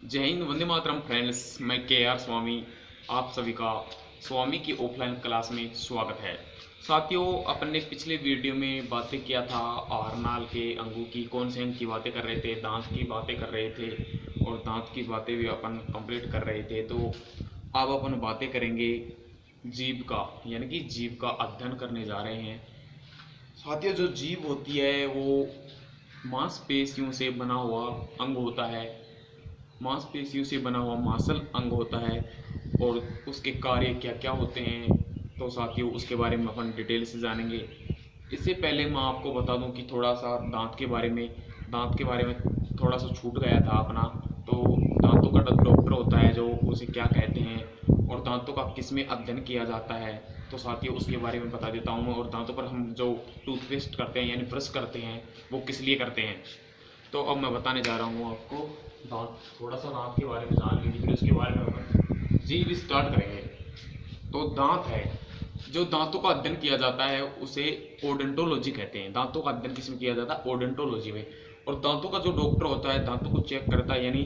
जय हिंद, वंदे मातरम फ्रेंड्स। मैं के आर स्वामी आप सभी का स्वामी की ऑफलाइन क्लास में स्वागत है। साथियों, अपन ने पिछले वीडियो में बातें किया था आहारनाल के अंगों की, कौन से अंग की बातें कर रहे थे, दांत की बातें कर रहे थे और दांत की बातें भी अपन कंप्लीट कर रहे थे। तो अब अपन बातें करेंगे जीभ का, यानी कि जीभ का अध्ययन करने जा रहे हैं। साथियों, जो जीभ होती है वो मांसपेशियों से बना हुआ अंग होता है, मांसपेशियों से बना हुआ मांसल अंग होता है और उसके कार्य क्या क्या होते हैं, तो साथियों उसके बारे में अपन डिटेल से जानेंगे। इससे पहले मैं आपको बता दूं कि थोड़ा सा दांत के बारे में थोड़ा सा छूट गया था अपना। तो दांतों का डॉक्टर होता है जो, उसे क्या कहते हैं और दांतों का किस में अध्ययन किया जाता है, तो साथियों उसके बारे में बता देता हूँ मैं। और दांतों पर हम जो टूथपेस्ट करते हैं यानी ब्रश करते हैं वो किस लिए करते हैं, तो अब मैं बताने जा रहा हूँ आपको। दांत, थोड़ा सा दांत के बारे में जान लीजिए, फिर उसके बारे में अपन जीभ स्टार्ट करेंगे। तो दांत है, जो दांतों का अध्ययन किया जाता है उसे ओडेंटोलॉजी कहते हैं। दांतों का अध्ययन किसमें किया जाता है? ओडेंटोलॉजी में। और दांतों का जो डॉक्टर होता है, दांतों को चेक करता है यानी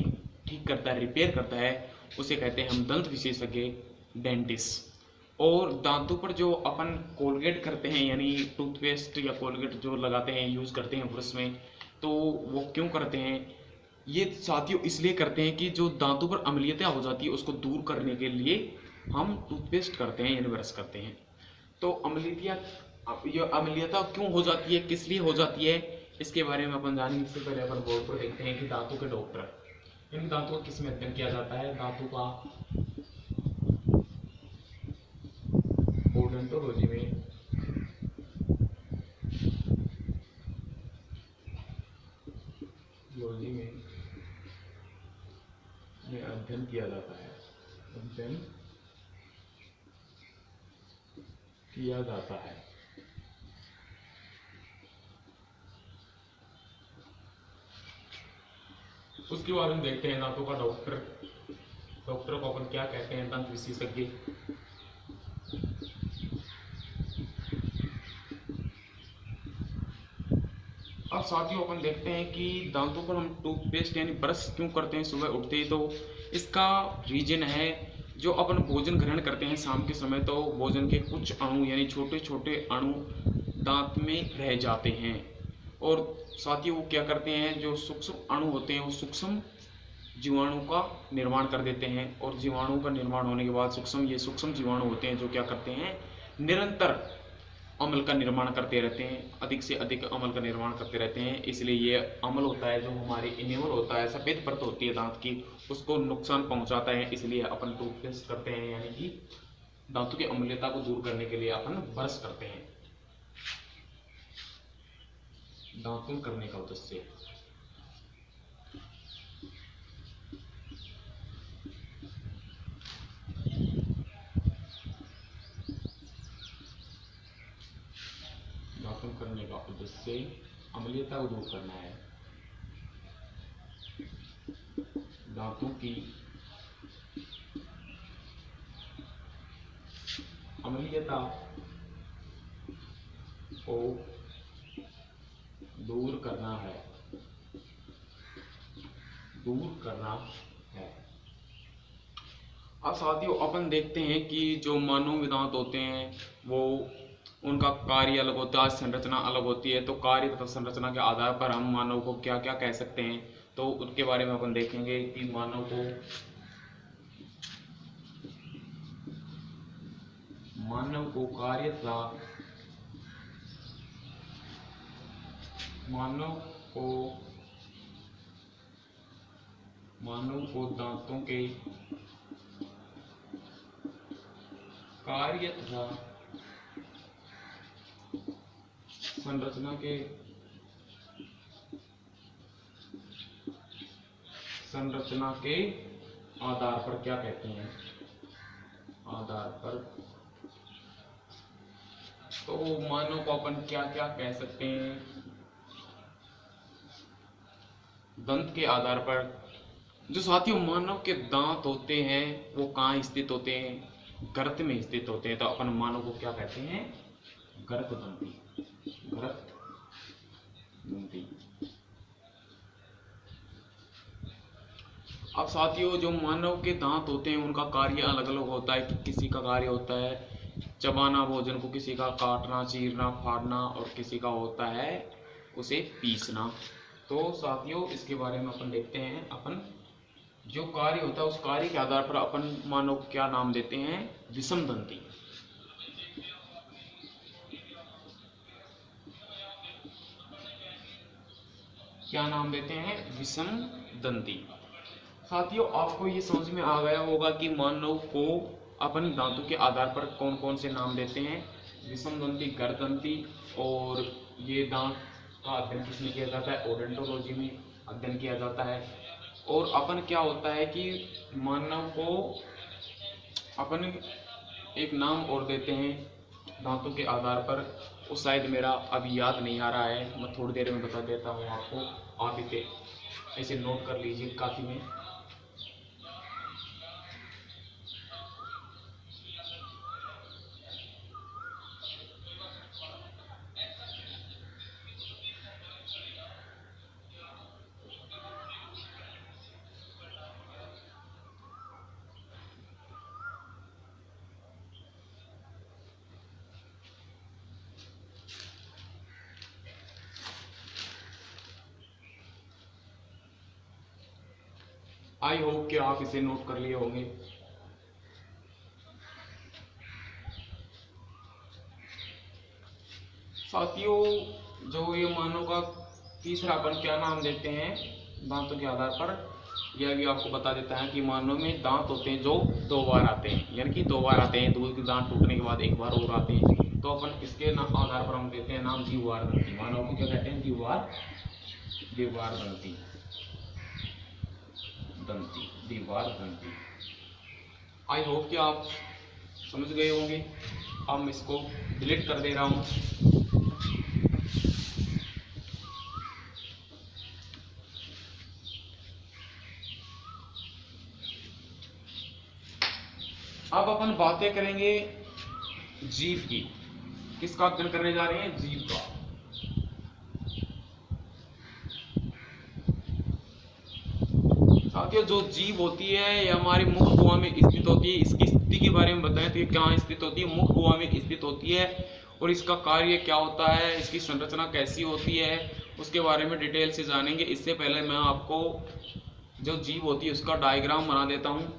ठीक करता है, रिपेयर करता है, उसे कहते हैं हम दंत विशेषज्ञ, डेंटिस्ट। और दांतों पर जो अपन कोलगेट करते हैं यानी टूथपेस्ट या कोलगेट जो लगाते हैं, यूज़ करते हैं ब्रश में, तो वो क्यों करते हैं? ये साथियों इसलिए करते हैं कि जो दांतों पर अम्लीयता हो जाती है उसको दूर करने के लिए हम टूथपेस्ट करते हैं यानी ब्रश करते हैं। तो अम्लीयता, अब ये अम्लीयता क्यों हो जाती है, किस लिए हो जाती है, इसके बारे में अपन जानेंगे। इससे पहले अपन बोर्ड पर देखते हैं कि दांतों के डॉक्टर, इन दांतों का किस में अध्ययन किया जाता है? दांतों का ओडोंटोलॉजी में लॉजी में अध्ययन किया जाता है, अध्ययन किया जाता है। उसके बारे में देखते हैं। दांतों का डॉक्टर, डॉक्टर को अपन क्या कहते हैं? दंत विशेषज्ञ। अब साथियों अपन देखते हैं कि दांतों पर हम टूथपेस्ट यानी ब्रश क्यों करते हैं सुबह उठते ही। तो इसका रीजन है, जो अपन भोजन ग्रहण करते हैं शाम के समय, तो भोजन के कुछ अणु यानी छोटे छोटे अणु दांत में रह जाते हैं। और साथियों वो क्या करते हैं, जो सूक्ष्म अणु होते हैं वो सूक्ष्म जीवाणु का निर्माण कर देते हैं। और जीवाणु का निर्माण होने के बाद सूक्ष्म जीवाणु होते हैं जो क्या करते हैं, निरंतर अम्ल का निर्माण करते रहते हैं, अधिक से अधिक अम्ल का निर्माण करते रहते हैं। इसलिए ये अम्ल होता है, जो हमारे इनेमल होता है, सफ़ेद परत होती है दांत की, उसको नुकसान पहुंचाता है। इसलिए अपन टूथपेस्ट करते हैं यानी कि दांतों की अम्लता को दूर करने के लिए अपन ब्रश करते हैं, दांतों करने का उद्देश्य। दांतों करने का उद्देश्य अम्लीयता को दूर करना है। दांतों की अम्लीयता को दूर करना है, दूर करना है। अब साथियों अपन देखते हैं कि जो मानव दांत होते हैं वो, उनका कार्य अलग होता है, संरचना अलग होती है। तो कार्य तथा संरचना के आधार पर हम मानव को क्या क्या कह सकते हैं, तो उनके बारे में अपन देखेंगे कि मानव को कार्य तथा मानव को मानव को दांतों के कार्य तथा संरचना के आधार पर क्या कहते हैं? आधार पर, तो मानव को अपन क्या क्या कह सकते हैं? दंत के आधार पर, जो साथियों मानव के दांत होते हैं वो कहाँ स्थित होते हैं? गर्त में स्थित होते हैं। तो अपन मानव को क्या कहते हैं? गर्त दंती, गर्त दंती। अब साथियों, जो मानव के दांत होते हैं उनका कार्य अलग अलग होता है। कि किसी का कार्य होता है चबाना भोजन को, किसी का काटना, चीरना, फाड़ना, और किसी का होता है उसे पीसना। तो साथियों, इसके बारे में अपन देखते हैं। अपन जो कार्य होता है उस कार्य के आधार पर अपन मानव को क्या नाम देते हैं? विषमदंती। क्या नाम देते हैं? विषमदंती। साथियों, आपको ये समझ में आ गया होगा कि मानव को अपन दांतों के आधार पर कौन कौन से नाम देते हैं। विषमदंती, गर्दंती, और ये दांत का अध्ययन किसमें किया जाता है? ओडोंटोलॉजी में अध्ययन किया जाता है। और अपन क्या होता है कि मानव को अपन एक नाम और देते हैं दांतों के आधार पर। वो शायद मेरा अभी याद नहीं आ रहा है, मैं थोड़ी देर में बता देता हूँ आपको। आप इसे ऐसे नोट कर लीजिए काफी में। आई होप कि आप इसे नोट कर लिए होंगे। साथियों, जो ये मानव का तीसरा अपन क्या नाम देते हैं दांतों के आधार पर, यह भी आपको बता देता है कि मानव में दांत होते हैं जो 2 बार आते हैं, यानी कि 2 बार आते हैं। दूध के दांत टूटने के बाद एक बार और आते हैं। तो अपन इसके आधार पर हम देते हैं नाम द्विवार दंती। मानव को क्या कहते हैं? द्विवार दंती। द्विवार दंती। आई होप कि आप समझ गए होंगे। अब मैं इसको डिलीट कर दे रहा हूँ। अब अपन बातें करेंगे जीभ की। किसका अध्ययन करने जा रहे हैं? जीभ का। साथियों, जो जीभ होती है ये हमारी मुख गुहा में स्थित होती है। इसकी स्थिति के बारे में बताएं तो ये कहाँ स्थित होती है? मुख गुहा में स्थित होती है। और इसका कार्य क्या होता है, इसकी संरचना कैसी होती है, उसके बारे में डिटेल से जानेंगे। इससे पहले मैं आपको जो जीभ होती है उसका डायग्राम बना देता हूँ।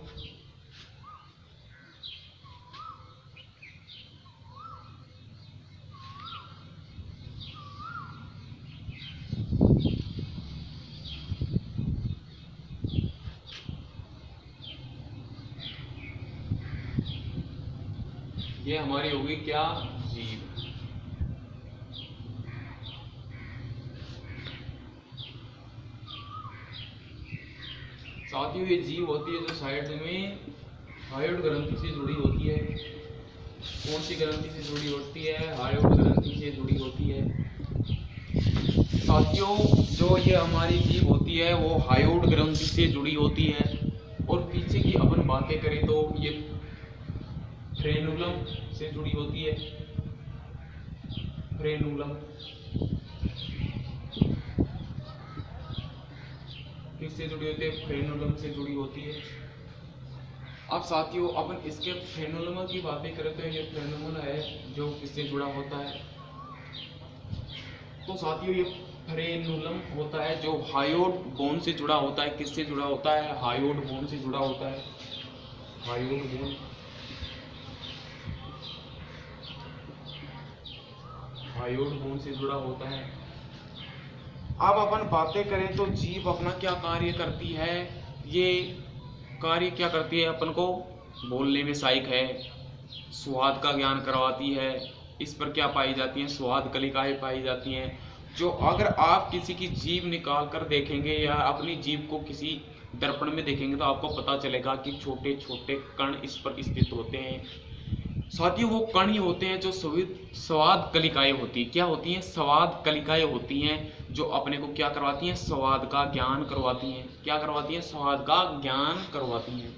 ये हमारी होगी क्या? जीभ। साथियों, ये जीभ होती है जो साइड में हायोइड ग्रंथि से जुड़ी होती है। कौन सी ग्रंथि से जुड़ी होती है? हायोइड ग्रंथि से जुड़ी होती है। साथियों, जो ये हमारी जीभ होती है वो हायोइड ग्रंथि से जुड़ी होती है। और पीछे की अपन बातें करें तो ये फ्रेनुलम से जुड़ी होती है। फ्रेनुलम किससे जुड़ी होती है? फ्रेनुलम से जुड़ी होती है। अब साथियों, अपन इसके फ्रेनुलम की बातें करें तो ये फ्रेनुलम है जो किससे जुड़ा होता है? तो साथियों, ये फ्रेनुलम होता है जो हायोइड बोन से जुड़ा होता है। किससे जुड़ा होता है? हायोइड बोन से जुड़ा होता है। हायोइड बोन, हायोइड बोन से जुड़ा होता है। अब अपन बातें करें तो जीभ अपना क्या कार्य करती है? ये कार्य क्या करती है? अपन को बोलने में सहायक है, स्वाद का ज्ञान करवाती है। इस पर क्या पाई जाती हैं? स्वाद कलिकाएं पाई जाती हैं। जो अगर आप किसी की जीभ निकाल कर देखेंगे या अपनी जीभ को किसी दर्पण में देखेंगे तो आपको पता चलेगा कि छोटे छोटे कण इस पर स्थित होते हैं। साथियों, वो कण ही होते हैं जो स्वाद कलिकाएं होती है। क्या होती हैं? स्वाद कलिकाएं होती हैं जो अपने को क्या करवाती हैं? स्वाद का ज्ञान करवाती हैं। क्या करवाती हैं? स्वाद का ज्ञान करवाती हैं।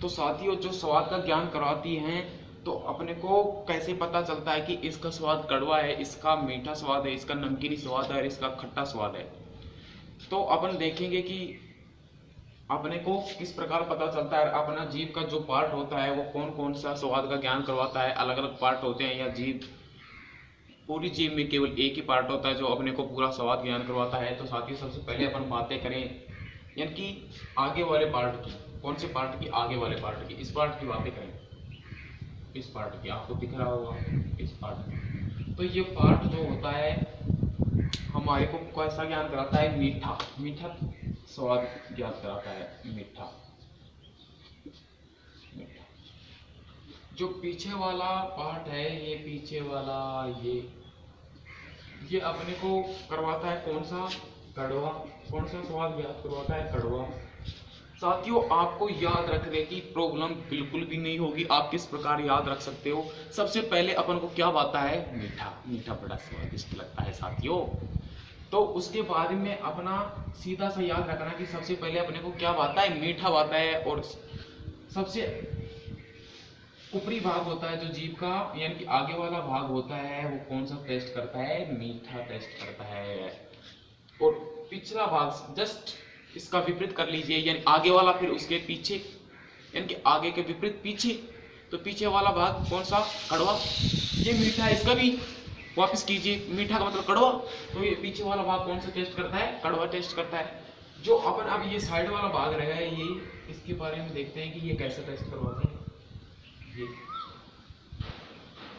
तो साथियों, जो स्वाद का ज्ञान करवाती हैं तो अपने को कैसे पता चलता है कि इसका स्वाद कड़वा है, इसका मीठा स्वाद है, इसका नमकीनी स्वाद है और इसका खट्टा स्वाद है? तो अपन देखेंगे कि अपने को किस प्रकार पता चलता है अपना जीभ का जो पार्ट होता है वो कौन कौन सा स्वाद का ज्ञान करवाता है, अलग अलग पार्ट होते हैं या जीभ पूरी जीभ में केवल एक ही पार्ट होता है जो अपने को पूरा स्वाद ज्ञान करवाता है। तो साथियों सबसे पहले अपन बातें करें यानी कि आगे वाले पार्ट की, कौन से पार्ट की, आगे वाले पार्ट की, इस पार्ट की बातें करें, इस पार्ट की, आपको दिख रहा होगा इस पार्ट की। तो ये पार्ट जो होता है हमारे को कैसा ज्ञान कराता है, मीठा, मीठा स्वाद ज्ञान कराता है, मीठा, मीठा। जो पीछे वाला पार्ट है ये पीछे वाला ये अपने को करवाता है कौन सा, कड़वा, कौन सा स्वाद ज्ञान करवाता है, कड़वा। साथियों आपको याद रखने की प्रॉब्लम बिल्कुल भी नहीं होगी, आप किस प्रकार याद रख सकते हो। सबसे पहले अपन को क्या आता है, मीठा, मीठा बड़ा स्वादिष्ट लगता है साथियों। तो उसके बाद में अपना सीधा सा याद रखना कि सबसे पहले अपने को क्या आता है, मीठा आता है। और सबसे ऊपरी भाग होता है जो जीभ का यानी कि आगे वाला भाग होता है वो कौन सा टेस्ट करता है, मीठा टेस्ट करता है। और पिछला भाग जस्ट इसका विपरीत कर लीजिए, यानी आगे वाला फिर उसके पीछे, यानी कि आगे के विपरीत पीछे, तो पीछे वाला भाग कौन सा, कड़वा, ये मीठा है, इसका भी वापस कीजिए, मीठा का मतलब कड़वा, तो ये पीछे वाला भाग कौन सा टेस्ट करता है, कड़वा टेस्ट करता है। जो अपन अब ये साइड वाला भाग रहेगा ये, इसके बारे में देखते हैं कि ये कैसे टेस्ट करवाते हैं। ये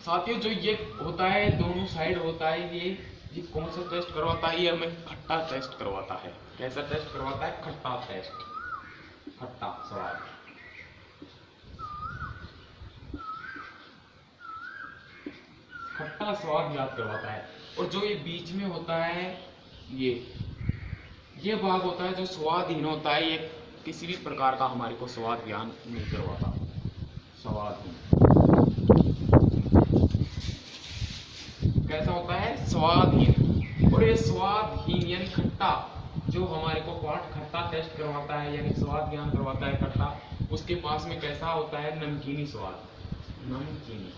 साथियों जो ये होता है दोनों साइड होता है ये कौन सा टेस्ट करवाता है, ये हमें खट्टा टेस्ट करवाता है। कैसा टेस्ट करवाता है, खट्टा टेस्ट, खट्टा स्वाद। खट्टा स्वाद याद करवाता है। और जो ये बीच में होता है ये भाग होता है जो स्वादहीन होता है, ये किसी भी प्रकार का हमारे को स्वाद ज्ञान नहीं करवाता, स्वादहीन। कैसा होता है, स्वादहीन। और ये स्वादहीन यानी खट्टा जो हमारे को पार्ट खट्टा टेस्ट करवाता है यानी स्वाद ज्ञान करवाता है खट्टा, उसके पास में कैसा होता है, नमकीनी स्वाद, नमकीनी।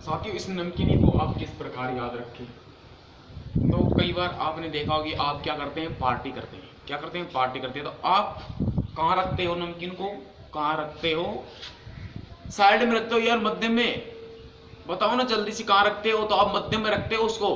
साथियों इस नमकीनी को आप किस प्रकार याद रखें, तो कई बार आपने देखा होगा कि आप क्या करते हैं, पार्टी करते हैं, क्या करते हैं, पार्टी करते हैं। तो आप कहाँ रखते हो नमकीन को, कहाँ रखते हो, साइड में रखते हो यार, मध्य में, बताओ ना जल्दी से कहाँ रखते हो, तो आप मध्य में रखते हो उसको।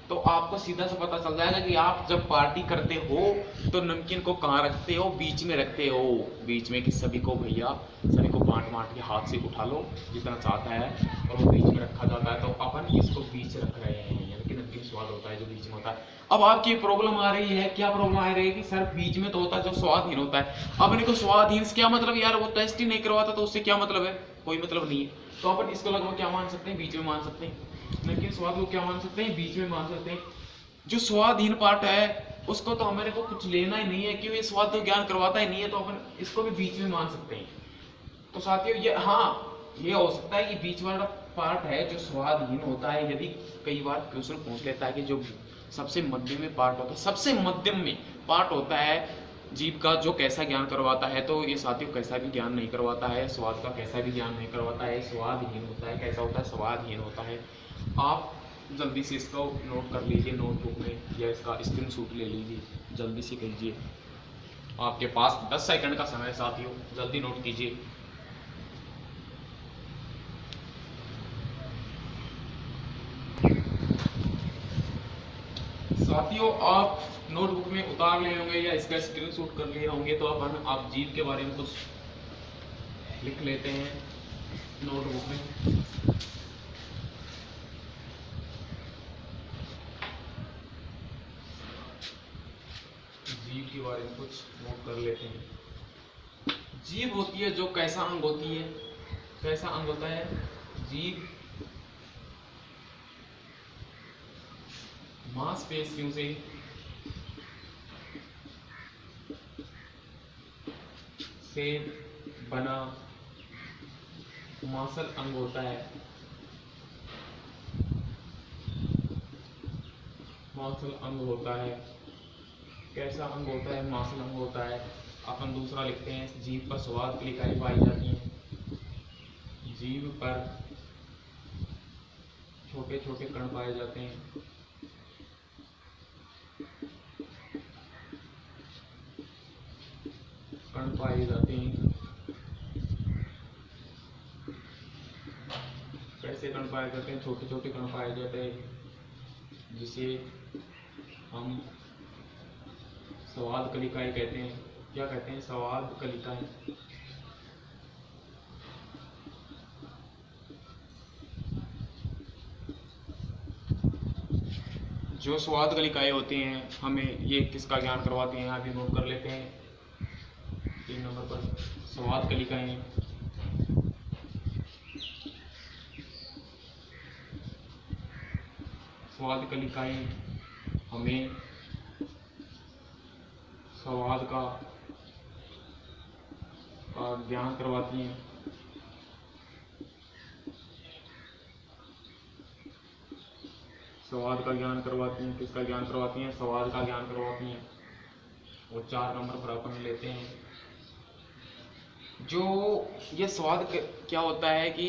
तो आपको सीधा सा पता चल जाएगा कि आप जब पार्टी करते हो तो नमकीन को कहाँ रखते हो, बीच में रखते हो, बीच में, कि सभी को भैया सभी को बांट बांट के हाथ से उठा लो जितना चाहता है, और वो बीच में रखा जाता है। तो अपन इसको बीच रख रहे हैं यानी कि नमकीन स्वाद होता है जो बीच में होता है। अब आपकी प्रॉब्लम आ रही है, क्या प्रॉब्लम आ रही है कि सर बीच में तो होता है जो स्वादहीन होता है। अब इनको स्वादहीन से क्या मतलब, यार वो टेस्ट ही नहीं करवाता तो उससे क्या मतलब है, कोई मतलब नहीं है। तो अपन इसको लगभग क्या मान सकते हैं, बीच में मान सकते हैं। नमकीन स्वाद को क्या मान सकते हैं, बीच में मान सकते हैं। जो स्वादहीन पार्ट है उसको तो हमारे को कुछ लेना ही नहीं है, क्योंकि ये स्वाद तो ज्ञान करवाता ही नहीं है, तो अपन इसको भी बीच में मान सकते हैं। तो साथियों ये, हाँ ये हो सकता है कि बीच वाला पार्ट है जो स्वादहीन होता है। यदि कई बार क्वेश्चन पूछ लेता है कि जो सबसे मध्यम में पार्ट होता है, सबसे मध्यम में पार्ट होता है जीभ का, जो कैसा ज्ञान करवाता है, तो ये साथियों कैसा भी ज्ञान नहीं करवाता है, स्वाद का कैसा भी ज्ञान नहीं करवाता है, स्वादहीन होता है। कैसा होता है, स्वादहीन होता है। आप जल्दी से इसको नोट कर लीजिए नोटबुक में, या इसका स्क्रीनशॉट ले लीजिए, जल्दी से कीजिए, आपके पास 10 सेकंड का समय है साथियों, जल्दी नोट कीजिए। साथियों आप नोटबुक में उतार लिए होंगे या इसका स्क्रीनशॉट कर लिए होंगे, तो अपन आप जीभ के बारे में कुछ लिख लेते हैं नोटबुक में। जीभ के बारे में कुछ नोट कर लेते हैं। जीभ होती है जो कैसा अंग होती है, कैसा अंग होता है जीभ, मांसपेशियों से बना मांसल अंग होता है, मांसल अंग होता है। कैसा अंग होता है, मांसल अंग होता है। अपन दूसरा लिखते हैं, जीभ पर स्वाद की इकाई पाई जाती है, जीभ पर छोटे छोटे कण पाए जाते हैं, कण पाए जाते हैं? कैसे कण पाए जाते हैं? छोटे छोटे कण पाए जाते हैं जिसे हम संवाद कलिकाएं कहते हैं। क्या कहते हैं? संवाद कलिकाएं। जो संवाद कलिकाएं होती हैं हमें ये किसका ज्ञान करवाती हैं? यहाँ भी नोट कर लेते हैं 3 नंबर पर। संवाद कलिकाएं संवाद कलिकाएं हमें संवाद का ज्ञान करवाती हैं। संवाद का ज्ञान करवाती हैं। किसका ज्ञान करवाती हैं? संवाद का ज्ञान करवाती हैं। और 4 नंबर पर अपन लेते हैं जो ये संवाद क्या होता है कि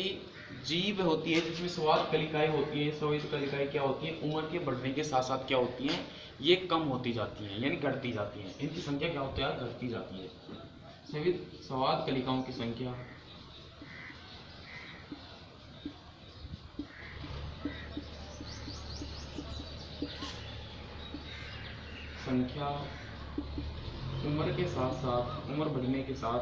जीव होती है जिसमें संवाद कलिकाएं होती है। संवाद कलिकाएं क्या होती हैं? उम्र के बढ़ने के साथ साथ क्या होती हैं? ये कम होती जाती हैं, यानी घटती जाती हैं। इनकी संख्या क्या होती है? घटती जाती है। संवाद कलिकाओं की संख्या उम्र के साथ साथ, उम्र बढ़ने के साथ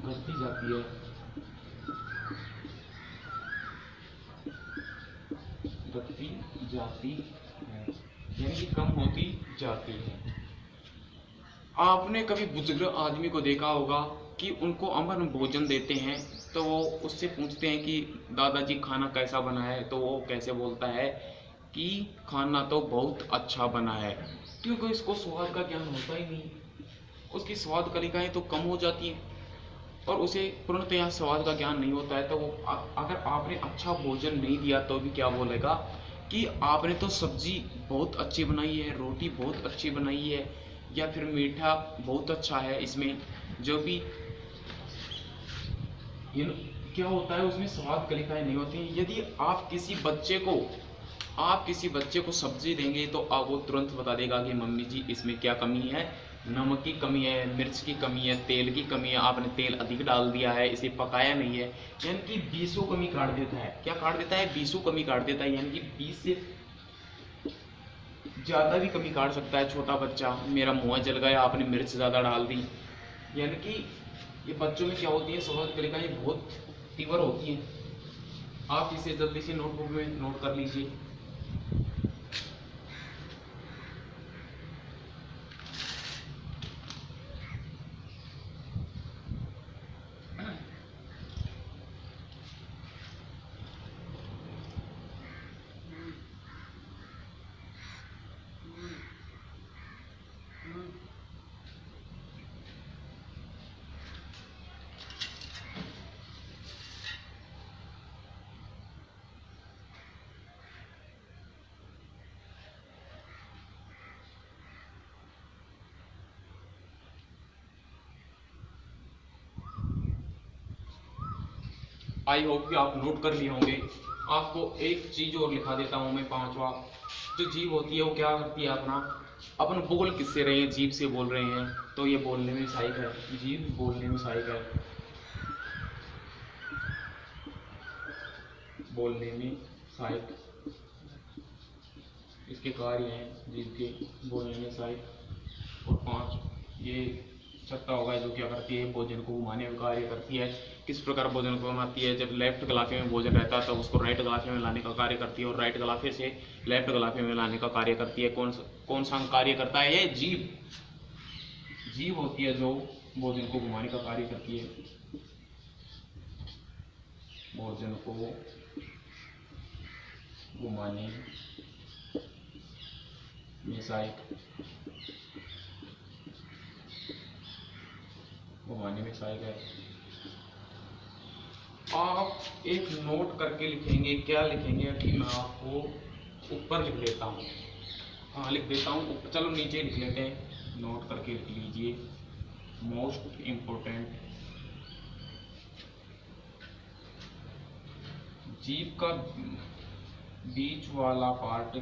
घटती जाती है। घटती जाती है यानी कि कम होती जाती है। आपने कभी बुजुर्ग आदमी को देखा होगा कि उनको अमर भोजन देते हैं तो वो उससे पूछते हैं कि दादाजी खाना कैसा बना है, तो वो कैसे बोलता है कि खाना तो बहुत अच्छा बना है, क्योंकि इसको स्वाद का ज्ञान होता ही नहीं। उसकी स्वाद कलिकाएं तो कम हो जाती हैं और उसे पूर्णतया स्वाद का ज्ञान नहीं होता है। तो वो अगर आपने अच्छा भोजन नहीं दिया तो भी क्या बोलेगा कि आपने तो सब्जी बहुत अच्छी बनाई है, रोटी बहुत अच्छी बनाई है, या फिर मीठा बहुत अच्छा है। इसमें जो भी क्या होता है उसमें स्वाद कलिकाएं नहीं होती हैं। यदि आप किसी बच्चे को सब्जी देंगे तो आप वो तुरंत बता देगा कि मम्मी जी इसमें क्या कमी है, नमक की कमी है, मिर्च की कमी है, तेल की कमी है, आपने तेल अधिक डाल दिया है, इसे पकाया नहीं है। यानी कि 20 कमी काट देता है। क्या काट देता है? 20 कमी काट देता है, यानी कि 20 से ज़्यादा भी कमी काट सकता है छोटा बच्चा। मेरा मुँह जल गया, आपने मिर्च ज़्यादा डाल दी। यानी कि ये बच्चों में क्या होती है? स्वाद कलिकाएं बहुत तीव्र होती हैं। आप इसे जल्दी से नोटबुक में नोट कर लीजिए। आई होप कि आप नोट कर लिए होंगे। आपको एक चीज और लिखा देता हूँ मैं, 5वां। जो जीभ होती है वो क्या करती है? अपन बोल किससे रहे हैं? जीभ से बोल रहे हैं, तो ये बोलने में सहायक है। जीभ बोलने में सहायक है, बोलने में सहायक इसके कार्य हैं जीभ के, बोलने में सहायक। और 5 ये सत्ता होगा जो क्या करती है? भोजन को घुमाने का कार्य करती है। किस प्रकार भोजन को घुमाती है? जब लेफ्ट गलाफे में भोजन रहता है तो उसको राइट गलाफे में लाने का कार्य करती है, और राइट गलाफे से लेफ्ट गलाफे में लाने का कार्य करती है। कौन सा कार्य करता है? ये जीभ होती है जो भोजन को घुमाने का कार्य करती है। भोजन को घुमाने में सहायक है। आप एक नोट करके लिखेंगे। क्या लिखेंगे कि मैं आपको ऊपर लिख देता हूँ। हाँ, लिख देता हूँ। चलो नीचे लिख लेते हैं, नोट करके लिख लीजिए। मोस्ट इम्पोर्टेंट जीभ का बीच वाला पार्ट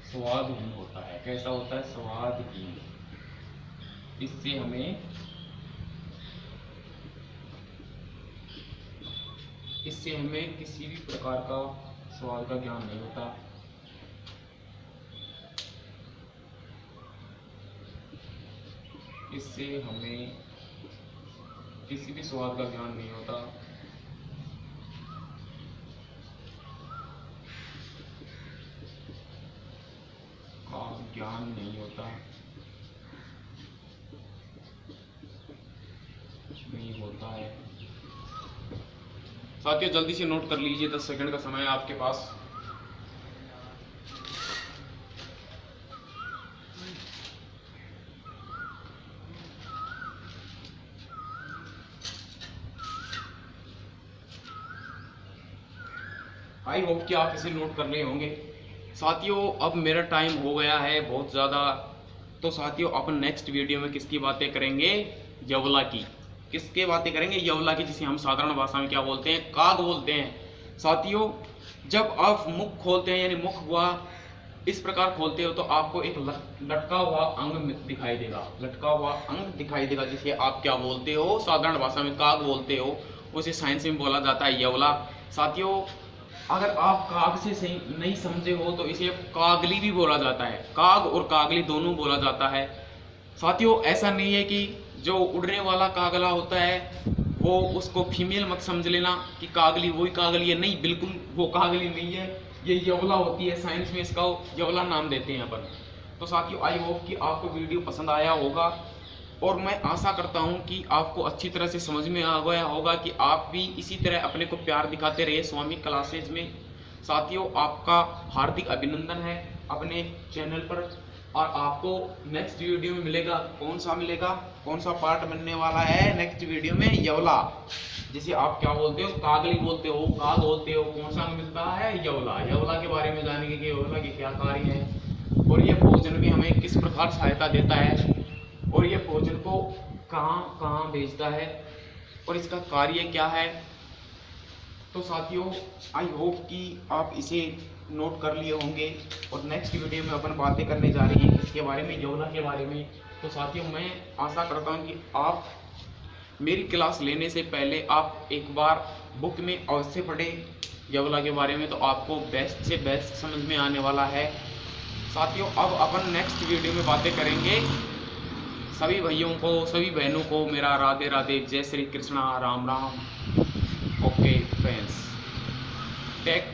स्वादहीन होता है। कैसा होता है? स्वादहीन। इससे हमें किसी भी प्रकार का स्वाद का ज्ञान नहीं होता। इससे हमें किसी भी स्वाद का ज्ञान नहीं होता। ज्ञान नहीं होता, नहीं होता है। साथियों जल्दी से नोट कर लीजिए, 10 सेकंड का समय है आपके पास। आई होप कि आप इसे नोट कर रहे होंगे। साथियों अब मेरा टाइम हो गया है बहुत ज़्यादा, तो साथियों अपन नेक्स्ट वीडियो में किसकी बातें करेंगे? यवला की। किसके बातें करेंगे? यवला की, जिसे हम साधारण भाषा में क्या बोलते हैं? काग बोलते हैं। साथियों जब आप मुख खोलते हैं, यानी मुख हुआ इस प्रकार खोलते हो, तो आपको एक लटका हुआ अंग दिखाई देगा। लटका हुआ अंग दिखाई देगा, जिसे आप क्या बोलते हो? साधारण भाषा में काग बोलते हो। उसे साइंस में बोला जाता है यवला। साथियों अगर आप काग से सही नहीं समझे हो तो इसे कागली भी बोला जाता है। काग और कागली दोनों बोला जाता है। साथियों ऐसा नहीं है कि जो उड़ने वाला कागला होता है वो उसको फीमेल मत समझ लेना कि कागली वही कागली है। नहीं, बिल्कुल वो कागली नहीं है, ये यवला होती है। साइंस में इसका यवला नाम देते हैं अपन। तो साथियों आई होप कि आपको वीडियो पसंद आया होगा, और मैं आशा करता हूं कि आपको अच्छी तरह से समझ में आ गया होगा कि आप भी इसी तरह अपने को प्यार दिखाते रहिए स्वामी क्लासेज में। साथियों आपका हार्दिक अभिनंदन है अपने चैनल पर, और आपको नेक्स्ट वीडियो में मिलेगा। कौन सा पार्ट बनने वाला है नेक्स्ट वीडियो में? यवला, जिसे आप क्या बोलते हो? कागली बोलते हो, काग बोलते हो। कौन सा मिलता है? यवला। यवला के बारे में जानेंगे कि यवला के क्या कार्य है, और ये भोजन भी हमें किस प्रकार सहायता देता है, और ये भोजन को कहाँ कहाँ भेजता है, और इसका कार्य क्या है। तो साथियों आई होप कि आप इसे नोट कर लिए होंगे, और नेक्स्ट वीडियो में अपन बातें करने जा रही हैं इसके बारे में, यवला के बारे में। तो साथियों मैं आशा करता हूँ कि आप मेरी क्लास लेने से पहले आप एक बार बुक में अवश्य पढ़ें यवला के बारे में, तो आपको बेस्ट से बेस्ट समझ में आने वाला है। साथियों अब अपन नेक्स्ट वीडियो में बातें करेंगे। सभी भाइयों को, सभी बहनों को मेरा राधे राधे, जय Shri Krishna, Ram Ram. Okay friends, take